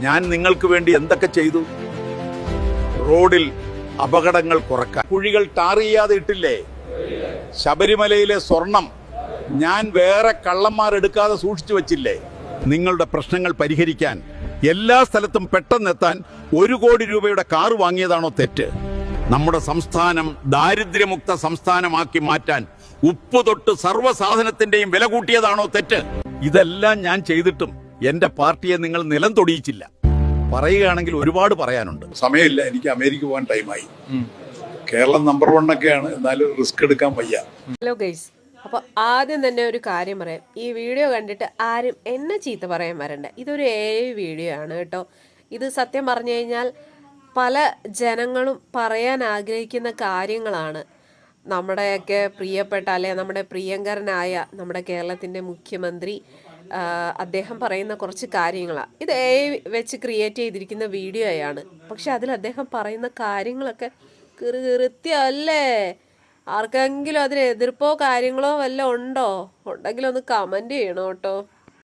ഞാൻ നിങ്ങൾക്ക് വേണ്ടി എന്തൊക്കെ ചെയ്തു? റോഡിൽ അപകടങ്ങൾ കുറക്കാൻ കുഴികൾ ടാർ ചെയ്യാതെ ഇട്ടില്ലേ? ശബരിമലയിലെ സ്വർണം ഞാൻ വേറെ കള്ളന്മാർ എടുക്കാതെ സൂക്ഷിച്ചു വച്ചില്ലേ? നിങ്ങളുടെ പ്രശ്നങ്ങൾ പരിഹരിക്കാൻ എല്ലാ സ്ഥലത്തും പെട്ടെന്നെത്താൻ 1 കോടി രൂപയുടെ കാറ് വാങ്ങിയതാണോ തെറ്റ്? നമ്മുടെ സംസ്ഥാനം ദാരിദ്ര്യമുക്ത സംസ്ഥാനമാക്കി മാറ്റാൻ ഉപ്പ് തൊട്ട് സർവ്വസാധനത്തിന്റെയും വില കൂട്ടിയതാണോ തെറ്റ്? ഇതെല്ലാം ഞാൻ ചെയ്തിട്ടും എന്റെ പാർട്ടിയെ നിങ്ങൾ നിലം തൊടിയിച്ചില്ല. പറയുകയാണെങ്കിൽ ഒരുപാട് പറയാനുണ്ട്. സമയമില്ല, എനിക്ക് അമേരിക്ക പോകാൻ ടൈമായി. കേരളം നമ്പർ 1 ഒക്കെയാണ്, എന്നാലും റിസ്ക് എടുക്കാൻ വയ്യ. ഹലോ ഗൈസ്, അപ്പോൾ ആദ്യം തന്നെ ഒരു കാര്യം പറയാം. ഈ വീഡിയോ കണ്ടിട്ട് ആരും എന്നെ ചീത്ത പറയാൻ വരണ്ട. ഇതൊരു വീഡിയോ ആണ് കേട്ടോ. ഇത് സത്യം പറഞ്ഞു കഴിഞ്ഞാൽ പല ജനങ്ങളും പറയാൻ ആഗ്രഹിക്കുന്ന കാര്യങ്ങളാണ്. നമ്മുടെയൊക്കെ പ്രിയപ്പെട്ട അല്ലെ നമ്മുടെ പ്രിയങ്കരനായ നമ്മുടെ കേരളത്തിൻ്റെ മുഖ്യമന്ത്രി അദ്ദേഹം പറയുന്ന കുറച്ച് കാര്യങ്ങളാണ്. ഇത് വെച്ച് ക്രിയേറ്റ് ചെയ്തിരിക്കുന്ന വീഡിയോയാണ്. പക്ഷെ അതിൽ അദ്ദേഹം പറയുന്ന കാര്യങ്ങളൊക്കെ കൃത്യമല്ലേ? ആർക്കെങ്കിലും അതിന് എതിർപ്പോ കാര്യങ്ങളോ വല്ലതും ഉണ്ടോ? ഉണ്ടെങ്കിൽ ഒന്ന് കമൻറ്റ് ചെയ്യണം കേട്ടോ.